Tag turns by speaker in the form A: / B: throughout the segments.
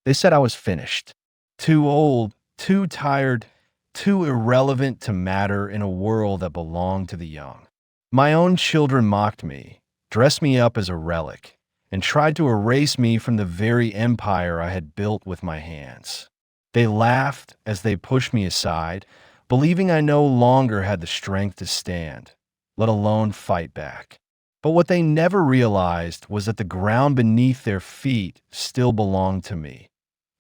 A: They said I was finished, too old, too tired, too irrelevant to matter in a world that belonged to the young. My own children mocked me, dressed me up as a relic, and tried to erase me from the very empire I had built with my hands. They laughed as they pushed me aside, believing I no longer had the strength to stand, let alone fight back. But what they never realized was that the ground beneath their feet still belonged to me.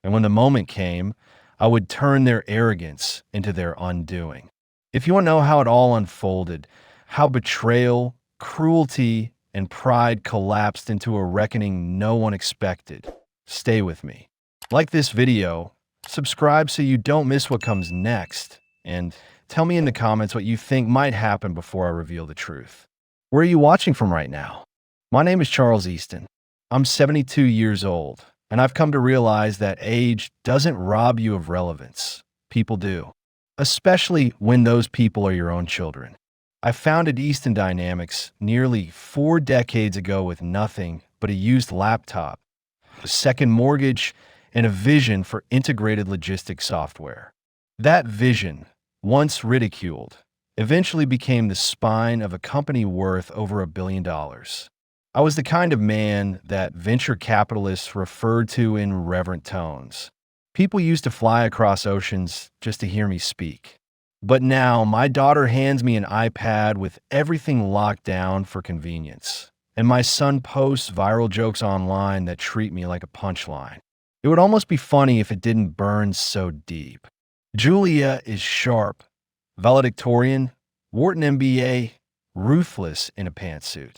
A: And when the moment came, I would turn their arrogance into their undoing. If you want to know how it all unfolded, how betrayal, cruelty, and pride collapsed into a reckoning no one expected, stay with me. Like this video, subscribe so you don't miss what comes next, and tell me in the comments what you think might happen before I reveal the truth. Where are you watching from right now? My name is Charles Easton. I'm 72 years old, and I've come to realize that age doesn't rob you of relevance. People do, especially when those people are your own children. I founded Easton Dynamics nearly 4 decades ago with nothing but a used laptop, a second mortgage, and a vision for integrated logistics software. That vision, once ridiculed, eventually became the spine of a company worth over $1 billion. I was the kind of man that venture capitalists referred to in reverent tones. People used to fly across oceans just to hear me speak. But now my daughter hands me an iPad with everything locked down for convenience, and my son posts viral jokes online that treat me like a punchline. It would almost be funny if it didn't burn so deep. Julia is sharp, valedictorian, Wharton MBA, ruthless in a pantsuit.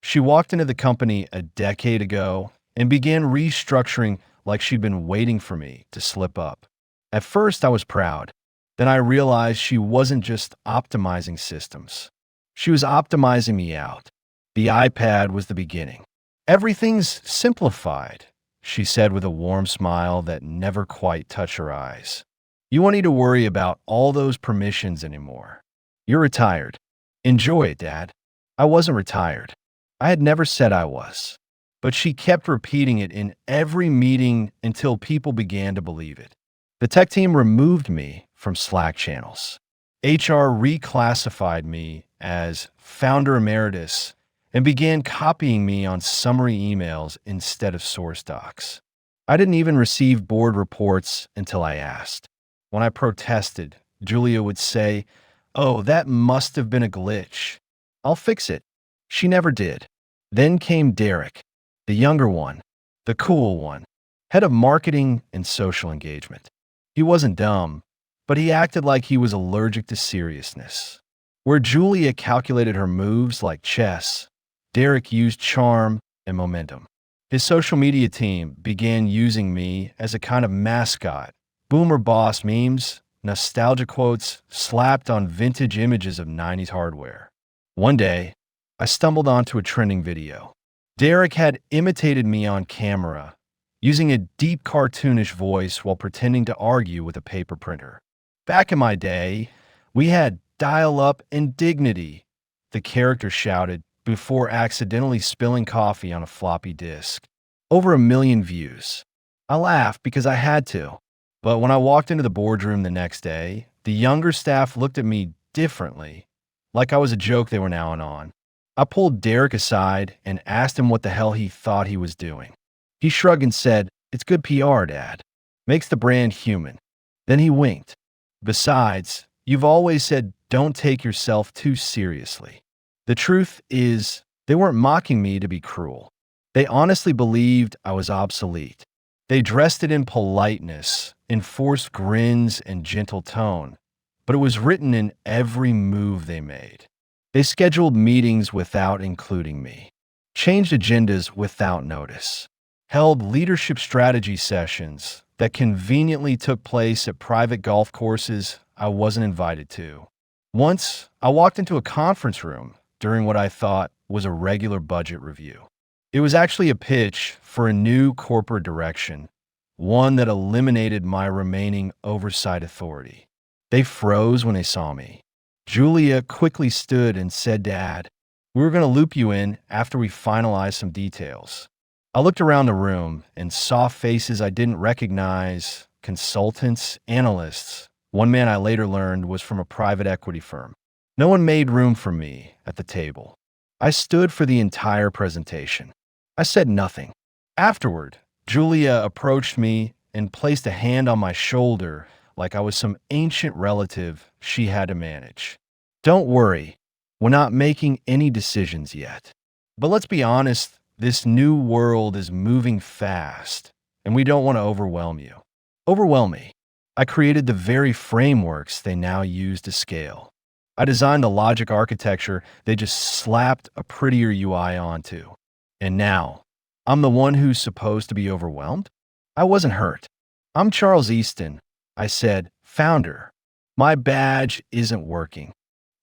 A: She walked into the company a decade ago and began restructuring like she'd been waiting for me to slip up. At first, I was proud. Then I realized she wasn't just optimizing systems. She was optimizing me out. The iPad was the beginning. "Everything's simplified," she said with a warm smile that never quite touched her eyes. "You won't need to worry about all those permissions anymore. You're retired. Enjoy it, Dad." I wasn't retired. I had never said I was. But she kept repeating it in every meeting until people began to believe it. The tech team removed me from Slack channels. HR reclassified me as founder emeritus and began copying me on summary emails instead of source docs. I didn't even receive board reports until I asked. When I protested, Julia would say, "Oh, that must have been a glitch. I'll fix it." She never did. Then came Derek, the younger one, the cool one, head of marketing and social engagement. He wasn't dumb, but he acted like he was allergic to seriousness. Where Julia calculated her moves like chess, Derek used charm and momentum. His social media team began using me as a kind of mascot. Boomer boss memes, nostalgia quotes slapped on vintage images of 90s hardware. One day, I stumbled onto a trending video. Derek had imitated me on camera, using a deep cartoonish voice while pretending to argue with a paper printer. "Back in my day, we had dial-up and dignity," the character shouted before accidentally spilling coffee on a floppy disk. Over 1 million views. I laughed because I had to. But when I walked into the boardroom the next day, the younger staff looked at me differently, like I was a joke they were now on. I pulled Derek aside and asked him what the hell he thought he was doing. He shrugged and said, "It's good PR, Dad. Makes the brand human." Then he winked. "Besides, you've always said don't take yourself too seriously." The truth is, they weren't mocking me to be cruel. They honestly believed I was obsolete. They dressed it in politeness, enforced grins and gentle tone, but it was written in every move they made. They scheduled meetings without including me, changed agendas without notice, held leadership strategy sessions that conveniently took place at private golf courses I wasn't invited to. Once, I walked into a conference room during what I thought was a regular budget review. It was actually a pitch for a new corporate direction, one that eliminated my remaining oversight authority. They froze when they saw me. Julia quickly stood and said, "Dad, we were going to loop you in after we finalize some details." I looked around the room and saw faces I didn't recognize, consultants, analysts. One man I later learned was from a private equity firm. No one made room for me at the table. I stood for the entire presentation. I said nothing. Afterward, Julia approached me and placed a hand on my shoulder like I was some ancient relative she had to manage. Don't worry, we're not making any decisions yet. But let's be honest, this new world is moving fast, and we don't want to overwhelm you. Overwhelm me. I created the very frameworks they now use to scale. I designed the logic architecture they just slapped a prettier UI onto. And now, I'm the one who's supposed to be overwhelmed? I wasn't hurt. I'm Charles Easton. I said, founder. My badge isn't working.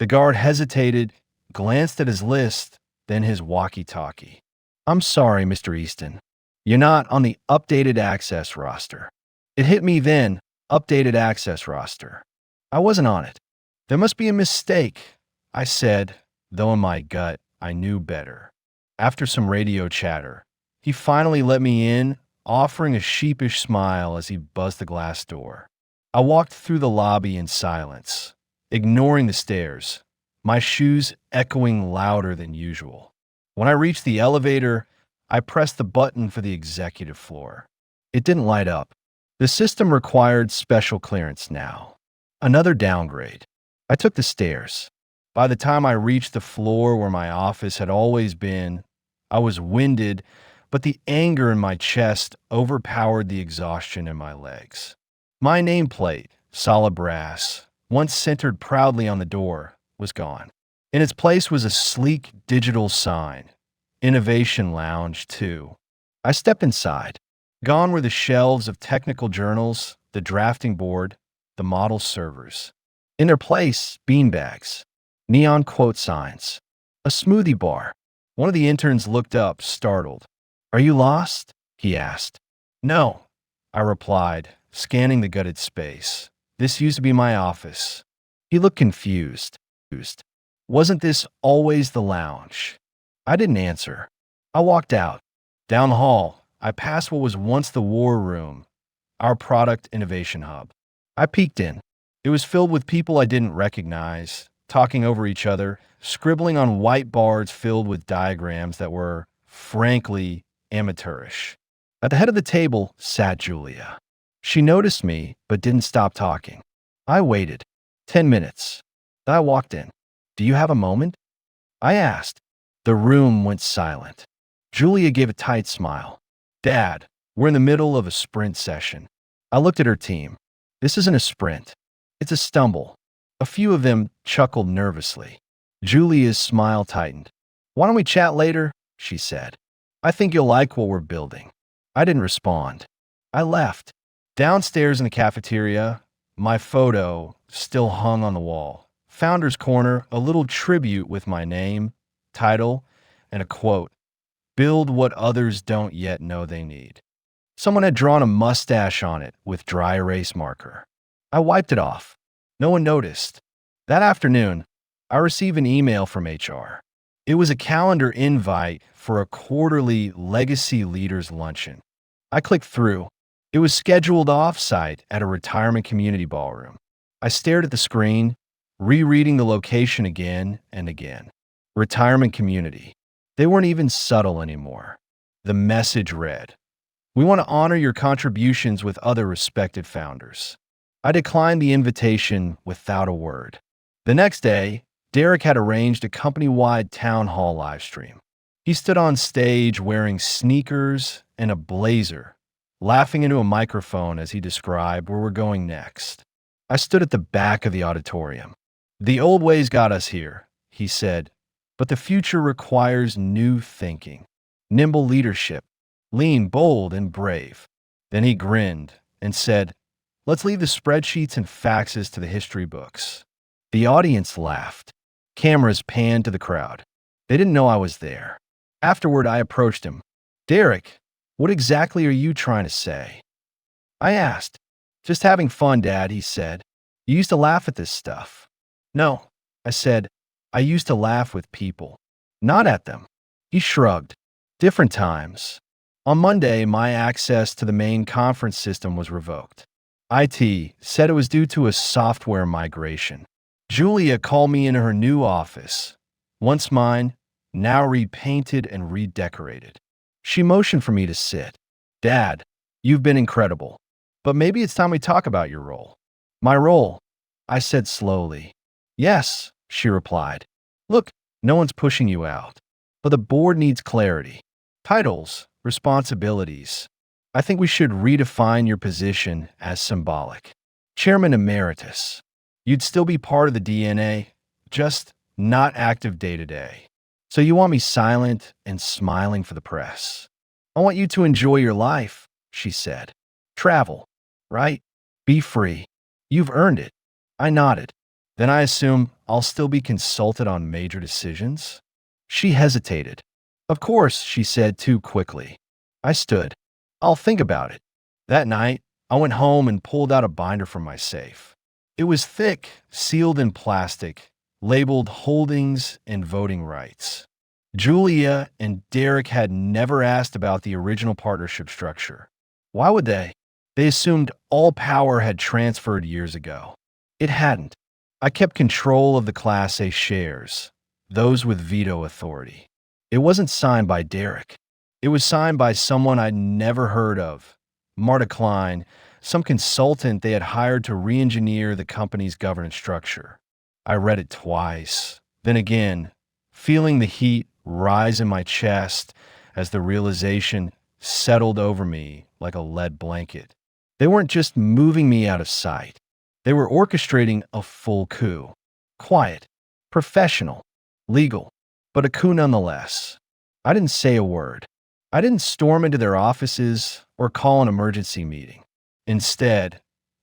A: The guard hesitated, glanced at his list, then his walkie-talkie. I'm sorry, Mr. Easton. You're not on the updated access roster. It hit me then, updated access roster. I wasn't on it. There must be a mistake, I said, though in my gut, I knew better. After some radio chatter, he finally let me in, offering a sheepish smile as he buzzed the glass door. I walked through the lobby in silence, ignoring the stairs, my shoes echoing louder than usual. When I reached the elevator, I pressed the button for the executive floor. It didn't light up. The system required special clearance now. Another downgrade. I took the stairs. By the time I reached the floor where my office had always been, I was winded, but the anger in my chest overpowered the exhaustion in my legs. My nameplate, solid brass, once centered proudly on the door, was gone. In its place was a sleek digital sign, Innovation Lounge 2. I stepped inside. Gone were the shelves of technical journals, the drafting board, the model servers. In their place, beanbags, neon quote signs, a smoothie bar. One of the interns looked up, startled. Are you lost? He asked. No, I replied, scanning the gutted space. This used to be my office. He looked confused. Wasn't this always the lounge? I didn't answer. I walked out. Down the hall, I passed what was once the war room, our product innovation hub. I peeked in. It was filled with people I didn't recognize, talking over each other, scribbling on white boards filled with diagrams that were, frankly, amateurish. At the head of the table sat Julia. She noticed me, but didn't stop talking. I waited. 10 minutes. Then I walked in. Do you have a moment? I asked. The room went silent. Julia gave a tight smile. Dad, we're in the middle of a sprint session. I looked at her team. This isn't a sprint. It's a stumble. A few of them chuckled nervously. Julia's smile tightened. Why don't we chat later? She said. I think you'll like what we're building. I didn't respond. I left. Downstairs in the cafeteria, my photo still hung on the wall. Founder's Corner, a little tribute with my name, title, and a quote. Build what others don't yet know they need. Someone had drawn a mustache on it with dry erase marker. I wiped it off. No one noticed. That afternoon, I received an email from HR. It was a calendar invite for a quarterly Legacy Leaders Luncheon. I clicked through. It was scheduled off-site at a retirement community ballroom. I stared at the screen, rereading the location again and again. Retirement community. They weren't even subtle anymore. The message read, we want to honor your contributions with other respected founders. I declined the invitation without a word. The next day, Derek had arranged a company-wide town hall livestream. He stood on stage wearing sneakers and a blazer, laughing into a microphone as he described where we're going next. I stood at the back of the auditorium. The old ways got us here, he said, but the future requires new thinking, nimble leadership, lean, bold, and brave. Then he grinned and said, let's leave the spreadsheets and faxes to the history books. The audience laughed. Cameras panned to the crowd. They didn't know I was there. Afterward, I approached him. Derek, what exactly are you trying to say? I asked. Just having fun, Dad, he said. You used to laugh at this stuff. No, I said, I used to laugh with people, not at them. He shrugged. Different times. On Monday, my access to the main conference system was revoked. IT said it was due to a software migration. Julia called me into her new office, once mine, now repainted and redecorated. She motioned for me to sit. Dad, you've been incredible, but maybe it's time we talk about your role. My role, I said slowly. Yes, she replied. Look, no one's pushing you out, but the board needs clarity. Titles, responsibilities. I think we should redefine your position as symbolic. Chairman Emeritus. You'd still be part of the DNA, just not active day to day. So you want me silent and smiling for the press. I want you to enjoy your life, she said. Travel, right? Be free. You've earned it. I nodded. Then I assume I'll still be consulted on major decisions? She hesitated. Of course, she said too quickly. I stood. I'll think about it. That night, I went home and pulled out a binder from my safe. It was thick, sealed in plastic, labeled holdings and voting rights. Julia and Derek had never asked about the original partnership structure. Why would they? They assumed all power had transferred years ago. It hadn't. I kept control of the Class A shares, those with veto authority. It wasn't signed by Derek. It was signed by someone I'd never heard of, Marta Klein, some consultant they had hired to re-engineer the company's governance structure. I read it twice, then again, feeling the heat rise in my chest as the realization settled over me like a lead blanket. They weren't just moving me out of sight. They were orchestrating a full coup. Quiet, professional, legal, but a coup nonetheless. I didn't say a word. I didn't storm into their offices or call an emergency meeting. Instead,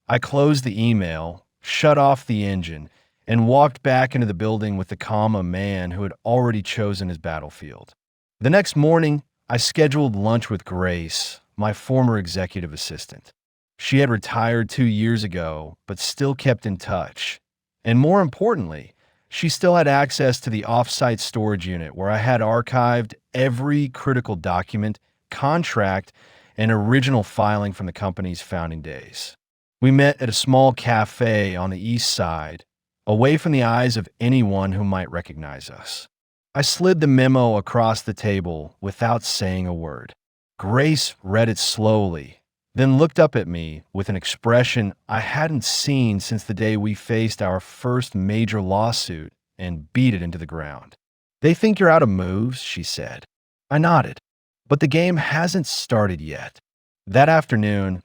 A: I closed the email, shut off the engine, and walked back into the building with the calm of a man who had already chosen his battlefield. The next morning, I scheduled lunch with Grace, my former executive assistant. She had retired 2 years ago, but still kept in touch. And more importantly, she still had access to the off-site storage unit where I had archived every critical document, contract, and original filing from the company's founding days. We met at a small cafe on the east side, away from the eyes of anyone who might recognize us. I slid the memo across the table without saying a word. Grace read it slowly, then looked up at me with an expression I hadn't seen since the day we faced our first major lawsuit and beat it into the ground. They think you're out of moves, she said. I nodded. But the game hasn't started yet. That afternoon,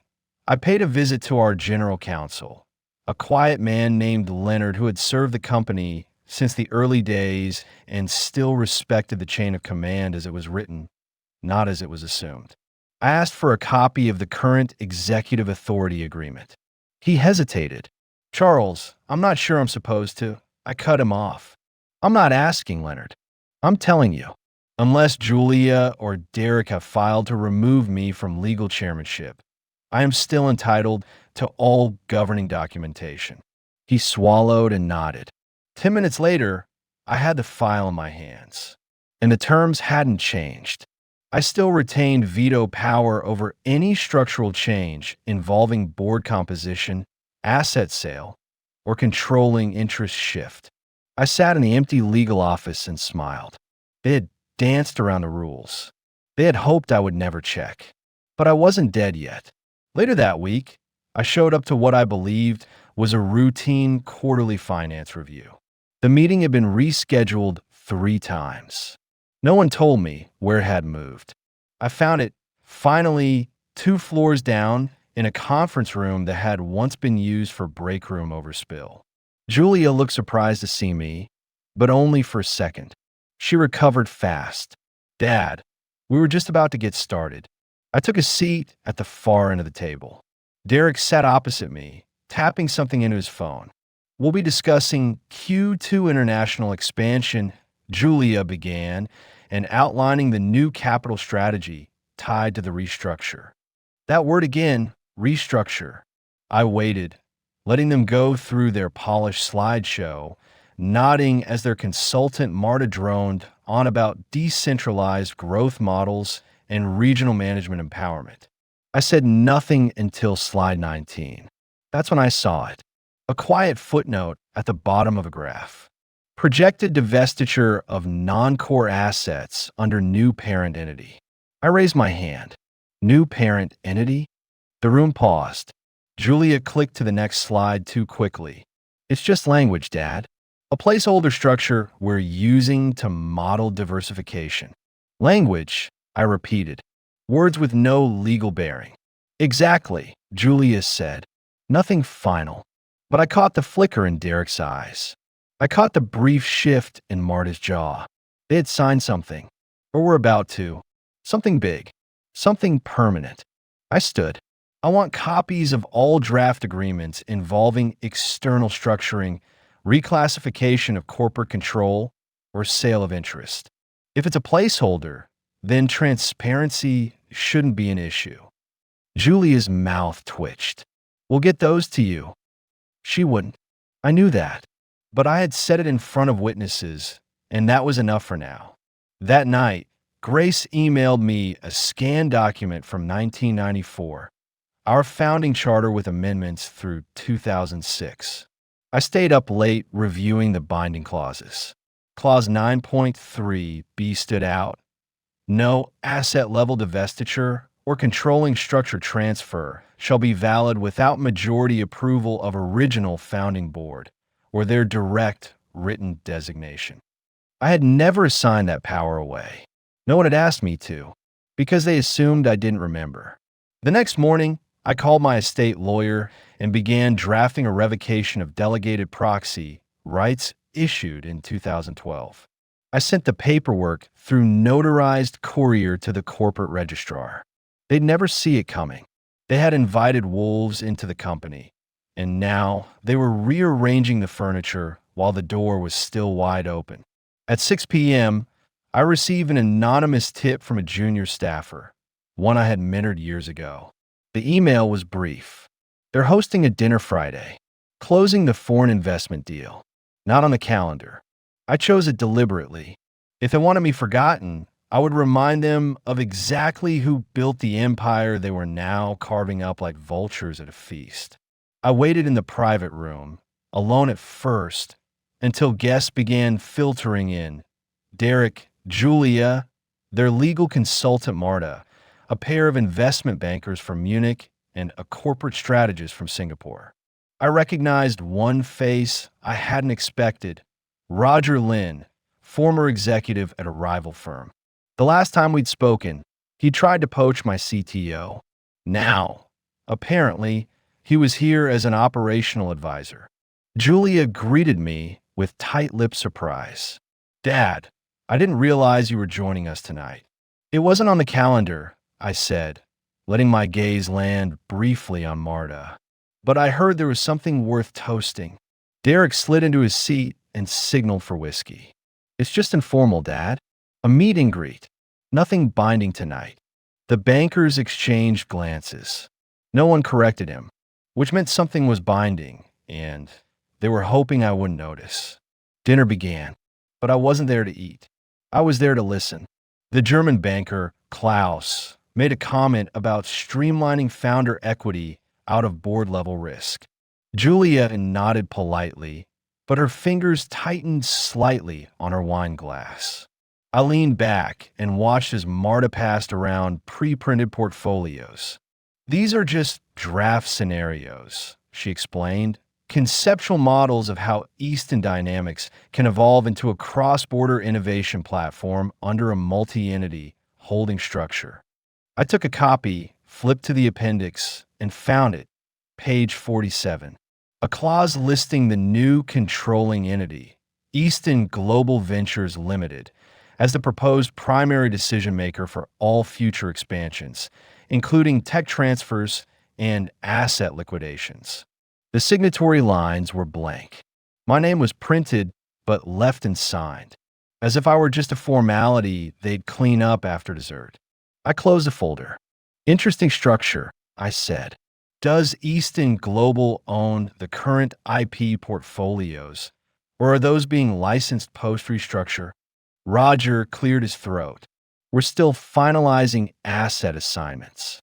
A: I paid a visit to our general counsel, a quiet man named Leonard who had served the company since the early days and still respected the chain of command as it was written, not as it was assumed. I asked for a copy of the current executive authority agreement. He hesitated. Charles, I'm not sure I'm supposed to. I cut him off. I'm not asking, Leonard. I'm telling you. Unless Julia or Derek have filed to remove me from legal chairmanship, I am still entitled to all governing documentation. He swallowed and nodded. 10 minutes later, I had the file in my hands, and the terms hadn't changed. I still retained veto power over any structural change involving board composition, asset sale, or controlling interest shift. I sat in the empty legal office and smiled. They had danced around the rules. They had hoped I would never check. But I wasn't dead yet. Later that week, I showed up to what I believed was a routine quarterly finance review. The meeting had been rescheduled 3 times. No one told me where it had moved. I found it, finally, 2 floors down in a conference room that had once been used for break room overspill. Julia looked surprised to see me, but only for a second. She recovered fast. Dad, we were just about to get started. I took a seat at the far end of the table. Derek sat opposite me, tapping something into his phone. We'll be discussing Q2 international expansion, Julia began, and outlining the new capital strategy tied to the restructure. That word again, restructure. I waited, letting them go through their polished slideshow, nodding as their consultant Marta droned on about decentralized growth models and regional management empowerment. I said nothing until slide 19. That's when I saw it. A quiet footnote at the bottom of a graph. Projected divestiture of non-core assets under new parent entity. I raised my hand. New parent entity? The room paused. Julia clicked to the next slide too quickly. It's just language, Dad. A placeholder structure we're using to model diversification. Language, I repeated. Words with no legal bearing. Exactly, Julia said. Nothing final. But I caught the flicker in Derek's eyes. I caught the brief shift in Marta's jaw. They had signed something. Or were about to. Something big. Something permanent. I stood. I want copies of all draft agreements involving external structuring, reclassification of corporate control, or sale of interest. If it's a placeholder, then transparency shouldn't be an issue. Julia's mouth twitched. We'll get those to you. She wouldn't. I knew that. But I had said it in front of witnesses, and that was enough for now. That night, Grace emailed me a scanned document from 1994, our founding charter with amendments through 2006. I stayed up late reviewing the binding clauses. Clause 9.3b stood out. No asset-level divestiture or controlling structure transfer shall be valid without majority approval of original founding board or their direct written designation. I had never assigned that power away. No one had asked me to, because they assumed I didn't remember. The next morning, I called my estate lawyer and began drafting a revocation of delegated proxy rights issued in 2012. I sent the paperwork through notarized courier to the corporate registrar. They'd never see it coming. They had invited wolves into the company, and now they were rearranging the furniture while the door was still wide open. At 6 p.m., I received an anonymous tip from a junior staffer, one I had mentored years ago. The email was brief. They're hosting a dinner Friday, closing the foreign investment deal. Not on the calendar. I chose it deliberately. If they wanted me forgotten, I would remind them of exactly who built the empire they were now carving up like vultures at a feast. I waited in the private room, alone at first, until guests began filtering in. Derek, Julia, their legal consultant Marta, a pair of investment bankers from Munich, and a corporate strategist from Singapore. I recognized one face I hadn't expected. Roger Lin, former executive at a rival firm. The last time we'd spoken, he tried to poach my CTO. Now, apparently, he was here as an operational advisor. Julia greeted me with tight-lipped surprise. Dad, I didn't realize you were joining us tonight. It wasn't on the calendar, I said, letting my gaze land briefly on Marta. But I heard there was something worth toasting. Derek slid into his seat and signaled for whiskey. It's just informal, Dad. A meet and greet. Nothing binding tonight. The bankers exchanged glances. No one corrected him, which meant something was binding, and they were hoping I wouldn't notice. Dinner began, but I wasn't there to eat. I was there to listen. The German banker, Klaus, made a comment about streamlining founder equity out of board-level risk. Julia nodded politely, but her fingers tightened slightly on her wine glass. I leaned back and watched as Marta passed around pre-printed portfolios. These are just draft scenarios, she explained, conceptual models of how Easton Dynamics can evolve into a cross-border innovation platform under a multi-entity holding structure. I took a copy, flipped to the appendix, and found it, page 47. A clause listing the new controlling entity, Easton Global Ventures Limited, as the proposed primary decision maker for all future expansions, including tech transfers and asset liquidations. The signatory lines were blank. My name was printed, but left unsigned, as if I were just a formality they'd clean up after dessert. I closed the folder. Interesting structure, I said. Does Easton Global own the current IP portfolios, or are those being licensed post-restructure? Roger cleared his throat. We're still finalizing asset assignments.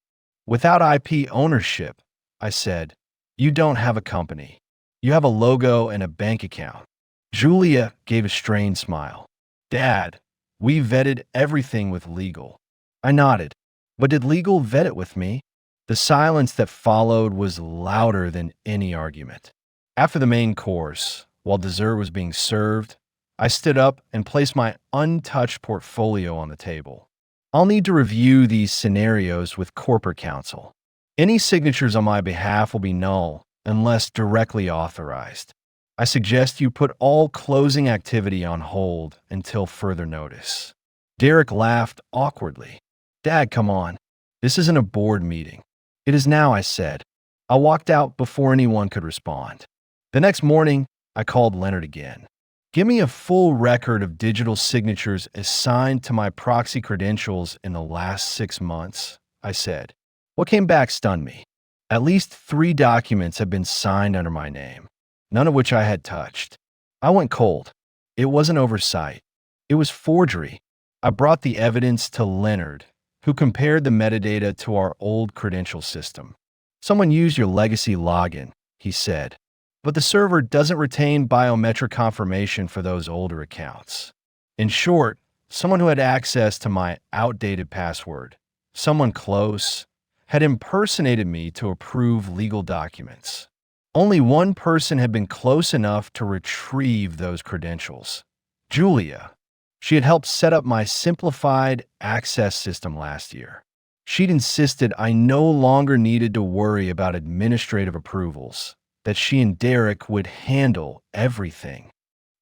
A: Without IP ownership, I said, you don't have a company. You have a logo and a bank account. Julia gave a strained smile. Dad, we vetted everything with legal. I nodded. But did legal vet it with me? The silence that followed was louder than any argument. After the main course, while dessert was being served, I stood up and placed my untouched portfolio on the table. I'll need to review these scenarios with corporate counsel. Any signatures on my behalf will be null unless directly authorized. I suggest you put all closing activity on hold until further notice. Derek laughed awkwardly. Dad, come on. This isn't a board meeting. It is now, I said. I walked out before anyone could respond. The next morning, I called Leonard again. Give me a full record of digital signatures assigned to my proxy credentials in the last 6 months, I said. What came back stunned me. At least 3 documents had been signed under my name, none of which I had touched. I went cold. It wasn't oversight. It was forgery. I brought the evidence to Leonard, who compared the metadata to our old credential system. Someone used your legacy login, he said, but the server doesn't retain biometric confirmation for those older accounts. In short, someone who had access to my outdated password, someone close, had impersonated me to approve legal documents. Only one person had been close enough to retrieve those credentials. Julia. She had helped set up my simplified access system last year. She'd insisted I no longer needed to worry about administrative approvals, that she and Derek would handle everything.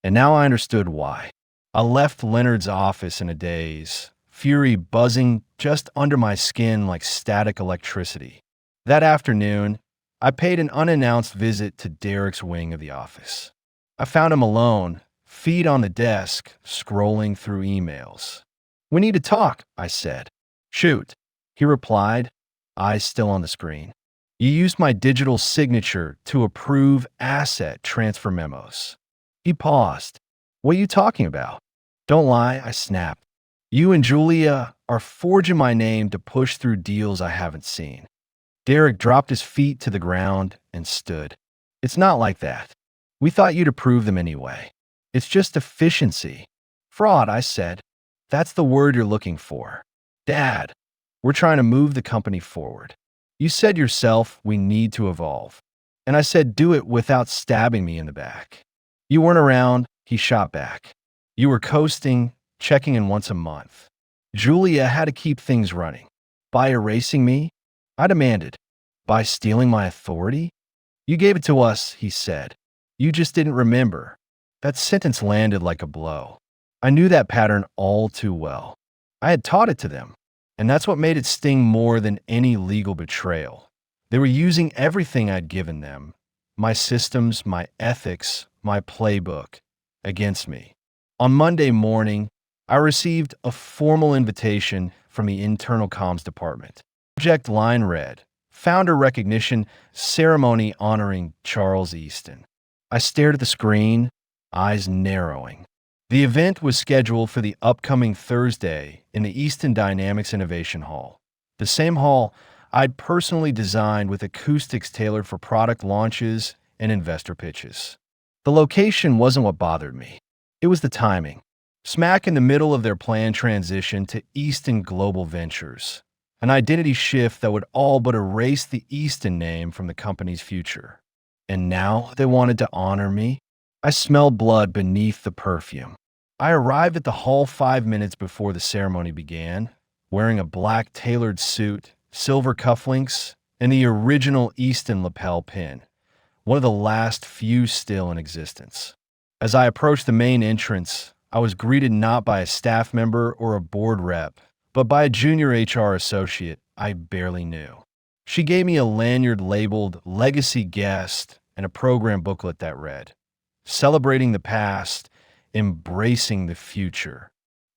A: And now I understood why. I left Leonard's office in a daze, fury buzzing just under my skin like static electricity. That afternoon, I paid an unannounced visit to Derek's wing of the office. I found him alone, feet on the desk, scrolling through emails. We need to talk, I said. Shoot, he replied, eyes still on the screen. You used my digital signature to approve asset transfer memos. He paused. What are you talking about? Don't lie, I snapped. You and Julia are forging my name to push through deals I haven't seen. Derek dropped his feet to the ground and stood. It's not like that. We thought you'd approve them anyway. It's just efficiency. Fraud, I said. That's the word you're looking for. Dad, we're trying to move the company forward. You said yourself we need to evolve. And I said do it without stabbing me in the back. You weren't around, he shot back. You were coasting, checking in once a month. Julia had to keep things running. By erasing me, I demanded. By stealing my authority? You gave it to us, he said. You just didn't remember. That sentence landed like a blow. I knew that pattern all too well. I had taught it to them, and that's what made it sting more than any legal betrayal. They were using everything I'd given them, my systems, my ethics, my playbook, against me. On Monday morning, I received a formal invitation from the internal comms department. Subject line read, Founder Recognition Ceremony Honoring Charles Easton. I stared at the screen, eyes narrowing. The event was scheduled for the upcoming Thursday in the Easton Dynamics Innovation Hall, the same hall I'd personally designed with acoustics tailored for product launches and investor pitches. The location wasn't what bothered me. It was the timing. Smack in the middle of their planned transition to Easton Global Ventures, an identity shift that would all but erase the Easton name from the company's future. And now they wanted to honor me? I smelled blood beneath the perfume. I arrived at the hall 5 minutes before the ceremony began, wearing a black tailored suit, silver cufflinks, and the original Easton lapel pin, one of the last few still in existence. As I approached the main entrance, I was greeted not by a staff member or a board rep, but by a junior HR associate I barely knew. She gave me a lanyard labeled Legacy Guest and a program booklet that read, Celebrating the Past, Embracing the Future.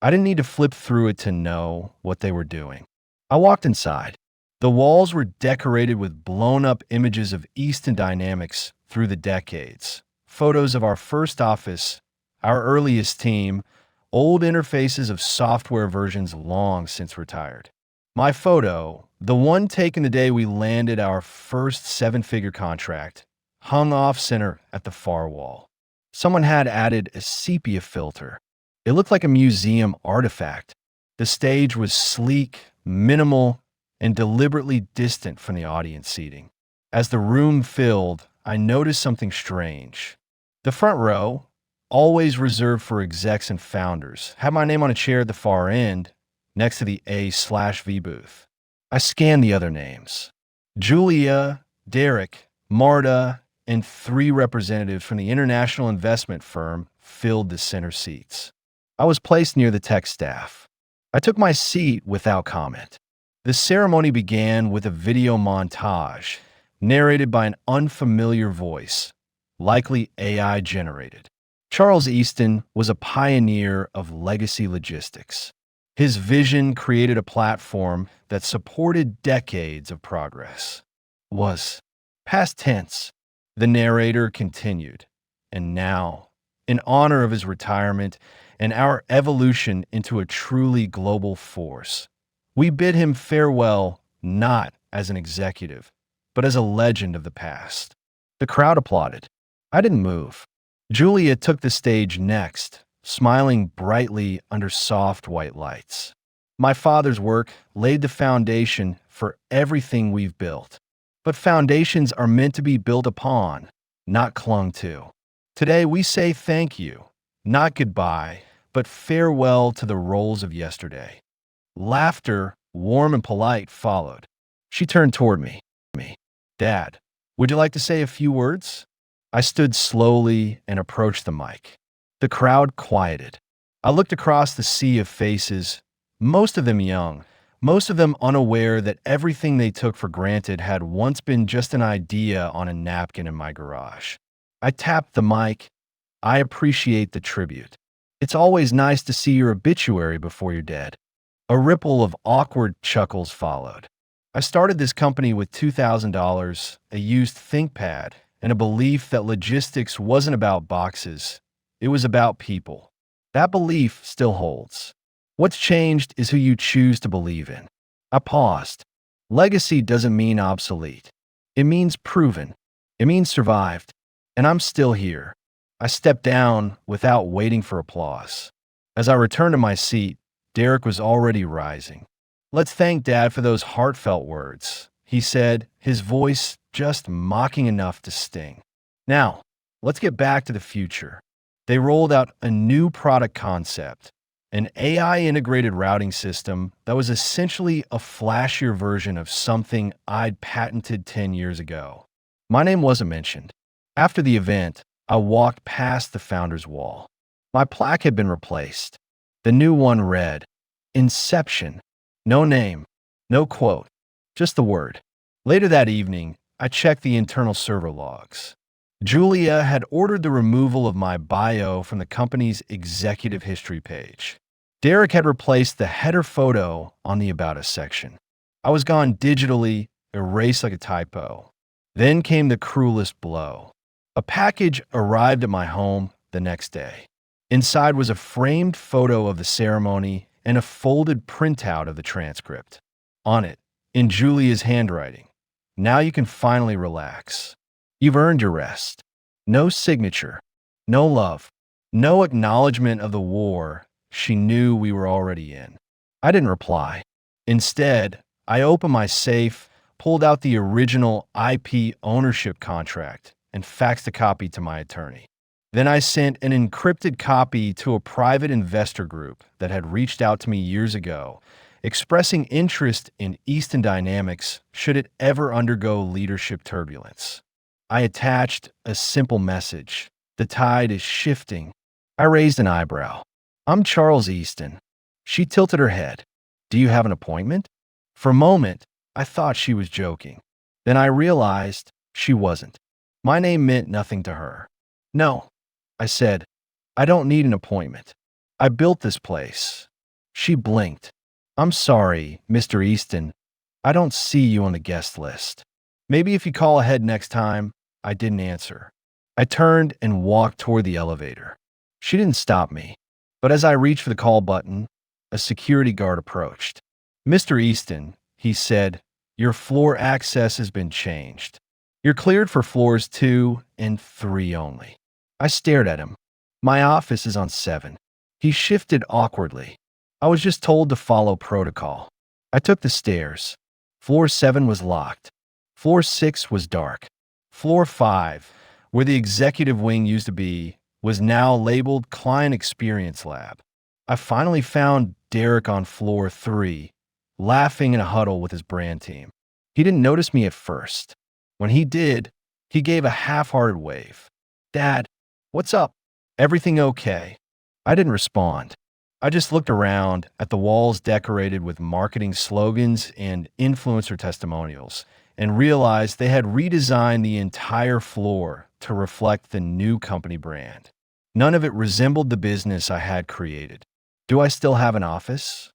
A: I didn't need to flip through it to know what they were doing. I walked inside. The walls were decorated with blown-up images of Easton Dynamics through the decades, photos of our first office, our earliest team, old interfaces of software versions long since retired. My photo, the one taken the day we landed our first seven-figure contract, hung off center at the far wall. Someone had added a sepia filter. It looked like a museum artifact. The stage was sleek, minimal, and deliberately distant from the audience seating. As the room filled, I noticed something strange. The front row, always reserved for execs and founders, had my name on a chair at the far end, next to the A/V booth. I scanned the other names. Julia, Derek, Marta, and three representatives from the international investment firm filled the center seats. I was placed near the tech staff. I took my seat without comment. The ceremony began with a video montage, narrated by an unfamiliar voice, likely AI generated. Charles Easton was a pioneer of legacy logistics. His vision created a platform that supported decades of progress. Was past tense. The narrator continued. And now, in honor of his retirement and our evolution into a truly global force, we bid him farewell not as an executive, but as a legend of the past. The crowd applauded. I didn't move. Julia took the stage next, smiling brightly under soft white lights. My father's work laid the foundation for everything we've built. But foundations are meant to be built upon, not clung to. Today we say thank you, not goodbye, but farewell to the roles of yesterday. Laughter, warm and polite, followed. She turned toward me. Dad, would you like to say a few words? I stood slowly and approached the mic. The crowd quieted. I looked across the sea of faces, most of them young, most of them unaware that everything they took for granted had once been just an idea on a napkin in my garage. I tapped the mic. I appreciate the tribute. It's always nice to see your obituary before you're dead. A ripple of awkward chuckles followed. I started this company with $2,000, a used ThinkPad, and a belief that logistics wasn't about boxes. It was about people. That belief still holds. What's changed is who you choose to believe in. I paused. Legacy doesn't mean obsolete. It means proven. It means survived. And I'm still here. I stepped down without waiting for applause. As I returned to my seat, Derek was already rising. Let's thank Dad for those heartfelt words, he said, his voice just mocking enough to sting. Now, let's get back to the future. They rolled out a new product concept, an AI-integrated routing system that was essentially a flashier version of something I'd patented 10 years ago. My name wasn't mentioned. After the event, I walked past the founder's wall. My plaque had been replaced. The new one read, Inception. No name, no quote, just the word. Later that evening, I checked the internal server logs. Julia had ordered the removal of my bio from the company's executive history page. Derek had replaced the header photo on the About Us section. I was gone digitally, erased like a typo. Then came the cruelest blow. A package arrived at my home the next day. Inside was a framed photo of the ceremony and a folded printout of the transcript. On it, in Julia's handwriting, now you can finally relax. You've earned your rest. No signature, no love, no acknowledgement of the war she knew we were already in. I didn't reply. Instead, I opened my safe, pulled out the original IP ownership contract, and faxed a copy to my attorney. Then I sent an encrypted copy to a private investor group that had reached out to me years ago, expressing interest in Easton Dynamics should it ever undergo leadership turbulence. I attached a simple message. The tide is shifting. I raised an eyebrow. I'm Charles Easton. She tilted her head. Do you have an appointment? For a moment, I thought she was joking. Then I realized she wasn't. My name meant nothing to her. No, I said, I don't need an appointment. I built this place. She blinked. I'm sorry, Mr. Easton. I don't see you on the guest list. Maybe if you call ahead next time. I didn't answer. I turned and walked toward the elevator. She didn't stop me. But as I reached for the call button, a security guard approached. "Mr. Easton," he said, "your floor access has been changed. You're cleared for floors 2 and 3 only." I stared at him. "My office is on 7. He shifted awkwardly. "I was just told to follow protocol." I took the stairs. Floor 7 was locked. Floor 6 was dark. Floor 5, where the executive wing used to be, was now labeled Client Experience Lab. I finally found Derek on floor 3, laughing in a huddle with his brand team. He didn't notice me at first. When he did, he gave a half-hearted wave. "Dad, what's up? Everything okay?" I didn't respond. I just looked around at the walls decorated with marketing slogans and influencer testimonials and realized they had redesigned the entire floor to reflect the new company brand. None of it resembled the business I had created. "Do I still have an office?"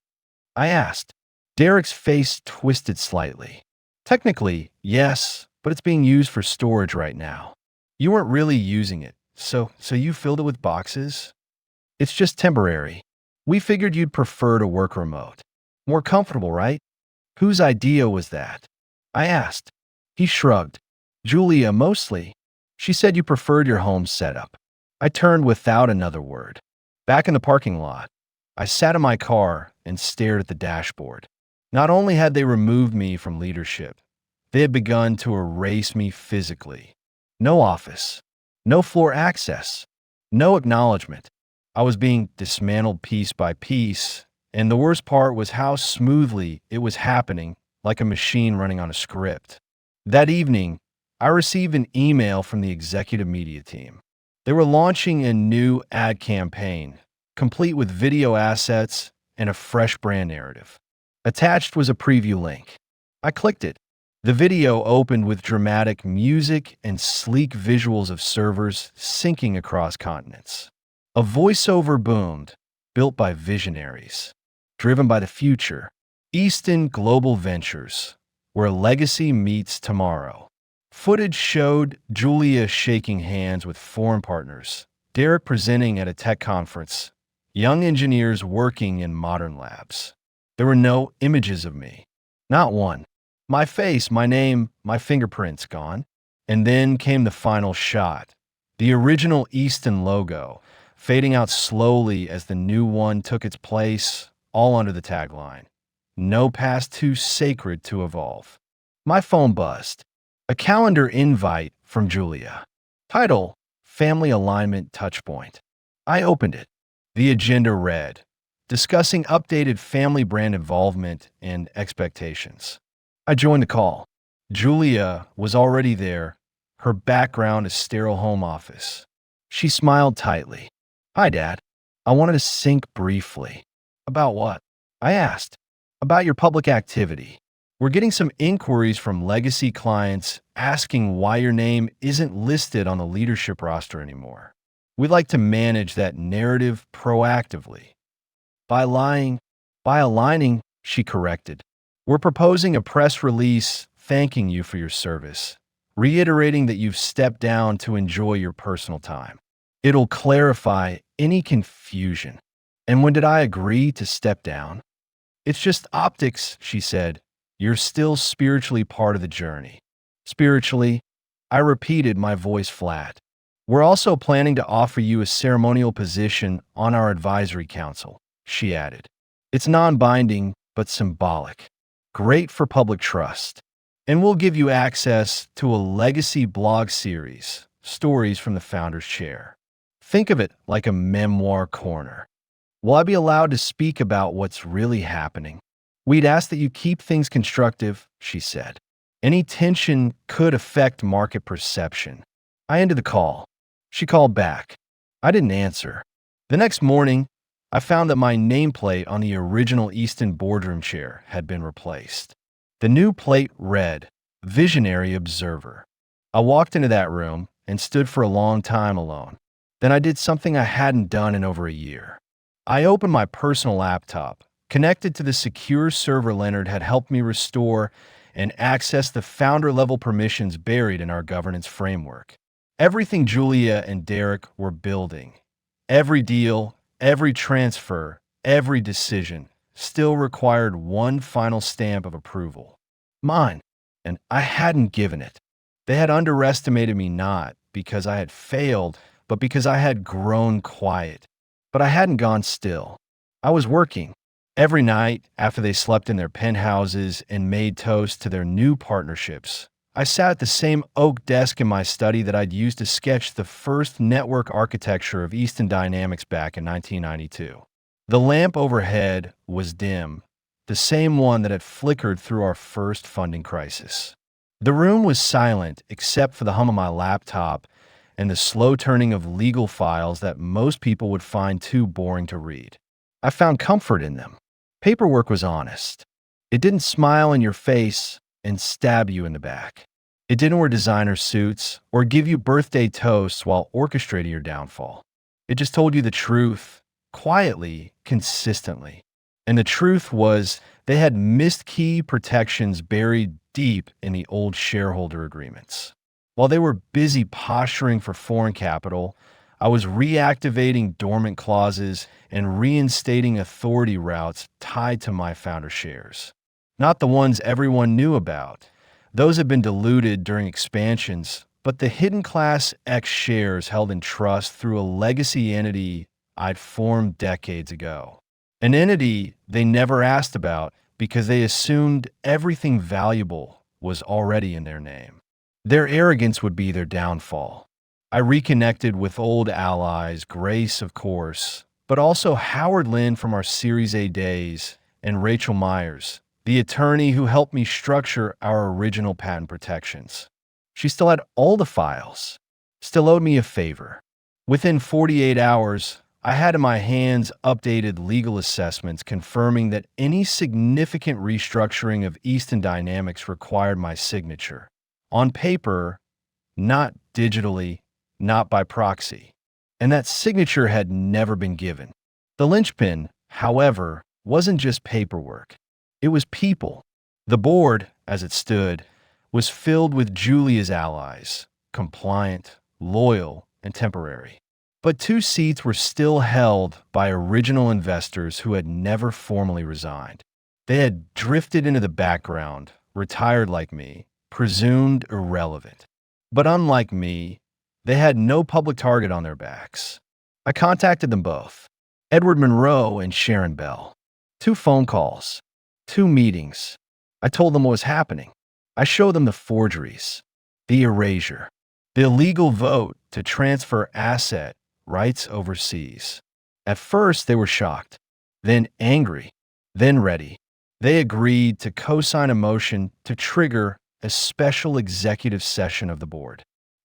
A: I asked. Derek's face twisted slightly. "Technically, yes, but it's being used for storage right now. You weren't really using it, so you filled it with boxes? It's just temporary. We figured you'd prefer to work remote. More comfortable, right?" "Whose idea was that?" I asked. He shrugged. "Julia, mostly. She said you preferred your home setup." I turned without another word. Back in the parking lot, I sat in my car and stared at the dashboard. Not only had they removed me from leadership, they had begun to erase me physically. No office, no floor access, no acknowledgement. I was being dismantled piece by piece, and the worst part was how smoothly it was happening, like a machine running on a script. That evening, I received an email from the executive media team. They were launching a new ad campaign, complete with video assets and a fresh brand narrative. Attached was a preview link. I clicked it. The video opened with dramatic music and sleek visuals of servers syncing across continents. A voiceover boomed, built by visionaries, driven by the future. Easton Global Ventures, where legacy meets tomorrow. Footage showed Julia shaking hands with foreign partners, Derek presenting at a tech conference, young engineers working in modern labs. There were no images of me. Not one. My face, my name, my fingerprints gone. And then came the final shot. The original Easton logo, fading out slowly as the new one took its place, all under the tagline, "No past too sacred to evolve." My phone buzzed. A calendar invite from Julia. Title, Family Alignment Touchpoint. I opened it. The agenda read, discussing updated family brand involvement and expectations. I joined the call. Julia was already there, her background a sterile home office. She smiled tightly. "Hi, Dad. I wanted to sync briefly." "About what?" I asked. "About your public activity. We're getting some inquiries from legacy clients asking why your name isn't listed on the leadership roster anymore. We'd like to manage that narrative proactively." By aligning, she corrected. "We're proposing a press release thanking you for your service, reiterating that you've stepped down to enjoy your personal time. It'll clarify any confusion." And when did I agree to step down? "It's just optics," she said. "You're still spiritually part of the journey." Spiritually, I repeated, my voice flat. "We're also planning to offer you a ceremonial position on our advisory council," she added. "It's non-binding, but symbolic. Great for public trust. And we'll give you access to a legacy blog series, Stories from the Founder's Chair. Think of it like a memoir corner. Will I be allowed to speak about what's really happening? We'd ask that you keep things constructive," she said. "Any tension could affect market perception." I ended the call. She called back. I didn't answer. The next morning, I found that my nameplate on the original Easton boardroom chair had been replaced. The new plate read, "Visionary Observer." I walked into that room and stood for a long time alone. Then I did something I hadn't done in over a year. I opened my personal laptop, connected to the secure server Leonard had helped me restore, and accessed the founder-level permissions buried in our governance framework. Everything Julia and Derek were building, every deal, every transfer, every decision still required one final stamp of approval. Mine. And I hadn't given it. They had underestimated me not because I had failed, but because I had grown quiet. But I hadn't gone still. I was working. Every night, after they slept in their penthouses and made toast to their new partnerships, I sat at the same oak desk in my study that I'd used to sketch the first network architecture of Easton Dynamics back in 1992. The lamp overhead was dim, the same one that had flickered through our first funding crisis. The room was silent except for the hum of my laptop and the slow turning of legal files that most people would find too boring to read. I found comfort in them. Paperwork was honest. It didn't smile in your face and stab you in the back. It didn't wear designer suits or give you birthday toasts while orchestrating your downfall. It just told you the truth, quietly, consistently. And the truth was they had missed key protections buried deep in the old shareholder agreements. While they were busy posturing for foreign capital, I was reactivating dormant clauses and reinstating authority routes tied to my founder shares. Not the ones everyone knew about. Those had been diluted during expansions, but the hidden Class X shares held in trust through a legacy entity I'd formed decades ago. An entity they never asked about because they assumed everything valuable was already in their name. Their arrogance would be their downfall. I reconnected with old allies, Grace, of course, but also Howard Lynn from our Series A days and Rachel Myers, the attorney who helped me structure our original patent protections. She still had all the files, still owed me a favor. Within 48 hours, I had in my hands updated legal assessments confirming that any significant restructuring of Easton Dynamics required my signature. On paper, not digitally, not by proxy. And that signature had never been given. The linchpin, however, wasn't just paperwork. It was people. The board, as it stood, was filled with Julia's allies, compliant, loyal, and temporary. But 2 seats were still held by original investors who had never formally resigned. They had drifted into the background, retired like me, presumed irrelevant. But unlike me, they had no public target on their backs. I contacted them both, Edward Monroe and Sharon Bell. 2 phone calls, 2 meetings. I told them what was happening. I showed them the forgeries, the erasure, the illegal vote to transfer asset rights overseas. At first, they were shocked, then angry, then ready. They agreed to co-sign a motion to trigger a special executive session of the board.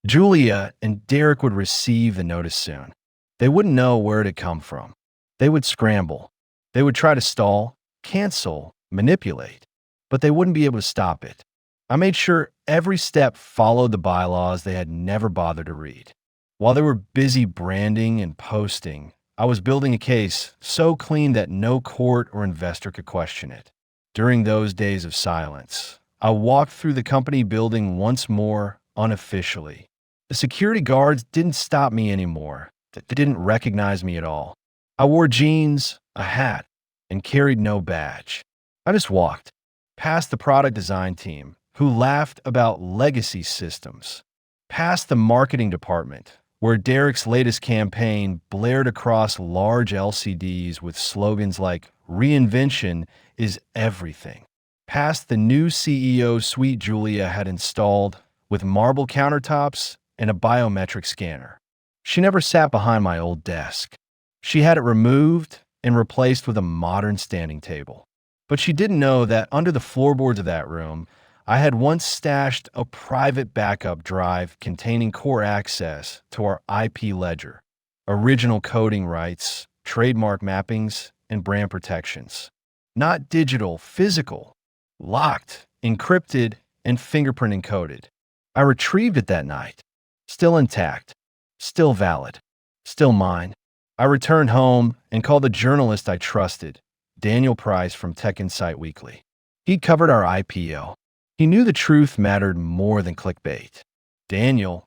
A: Julia and Derek would receive the notice soon. They wouldn't know where it had come from. They would scramble. They would try to stall, cancel, manipulate, but they wouldn't be able to stop it. I made sure every step followed the bylaws they had never bothered to read. While they were busy branding and posting, I was building a case so clean that no court or investor could question it. During those days of silence, I walked through the company building once more, unofficially. The security guards didn't stop me anymore. They didn't recognize me at all. I wore jeans, a hat, and carried no badge. I just walked, past the product design team, who laughed about legacy systems, past the marketing department, where Derek's latest campaign blared across large LCDs with slogans like "Reinvention is everything," past the new CEO suite Julia had installed with marble countertops and a biometric scanner. She never sat behind my old desk. She had it removed and replaced with a modern standing table. But she didn't know that under the floorboards of that room, I had once stashed a private backup drive containing core access to our IP ledger, original coding rights, trademark mappings, and brand protections. Not digital, physical, locked, encrypted, and fingerprint encoded. I retrieved it that night, still intact, still valid, still mine. I returned home and called the journalist I trusted, Daniel Price from Tech Insight Weekly. He'd covered our IPO. He knew the truth mattered more than clickbait. "Daniel,"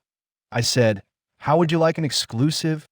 A: I said, "how would you like an exclusive?"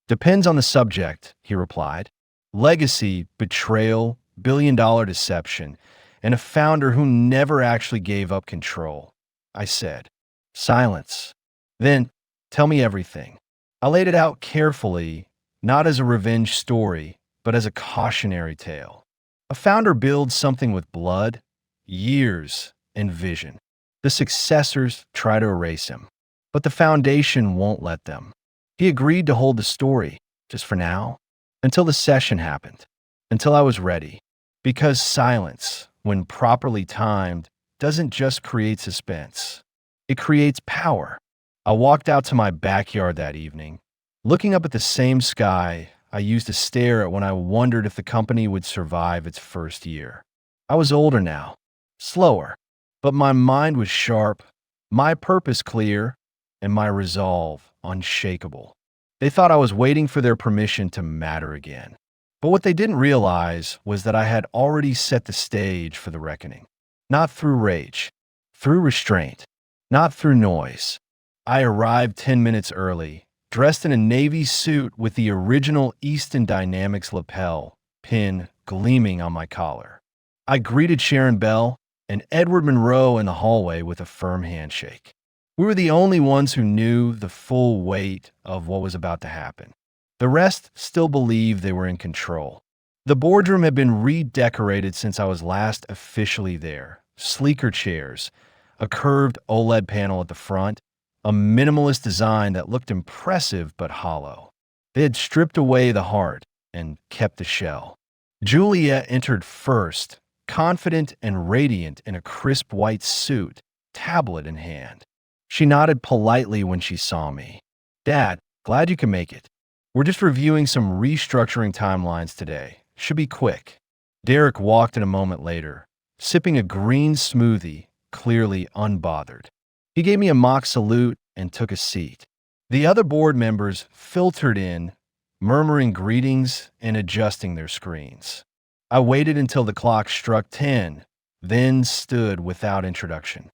A: Depends on the subject, he replied. Legacy, betrayal, billion-dollar deception, and a founder who never actually gave up control. I said. Silence. Then, tell me everything. I laid it out carefully, not as a revenge story, but as a cautionary tale. A founder builds something with blood, years, and vision. The successors try to erase him, but the foundation won't let them. He agreed to hold the story, just for now, until the session happened, until I was ready. Because silence, when properly timed, doesn't just create suspense. It creates power. I walked out to my backyard that evening, looking up at the same sky I used to stare at when I wondered if the company would survive its first year. I was older now, slower, but my mind was sharp, my purpose clear, and my resolve unshakable. They thought I was waiting for their permission to matter again. But what they didn't realize was that I had already set the stage for the reckoning. Not through rage, through restraint, not through noise. I arrived 10 minutes early, dressed in a navy suit with the original Easton Dynamics lapel pin gleaming on my collar. I greeted Sharon Bell and Edward Monroe in the hallway with a firm handshake. We were the only ones who knew the full weight of what was about to happen. The rest still believed they were in control. The boardroom had been redecorated since I was last officially there. Sleeker chairs, a curved OLED panel at the front, a minimalist design that looked impressive but hollow. They had stripped away the heart and kept the shell. Julia entered first, confident and radiant in a crisp white suit, tablet in hand. She nodded politely when she saw me. Dad, glad you can make it. We're just reviewing some restructuring timelines today. Should be quick. Derek walked in a moment later, sipping a green smoothie, clearly unbothered. He gave me a mock salute and took a seat. The other board members filtered in, murmuring greetings and adjusting their screens. I waited until the clock struck 10, then stood without introduction.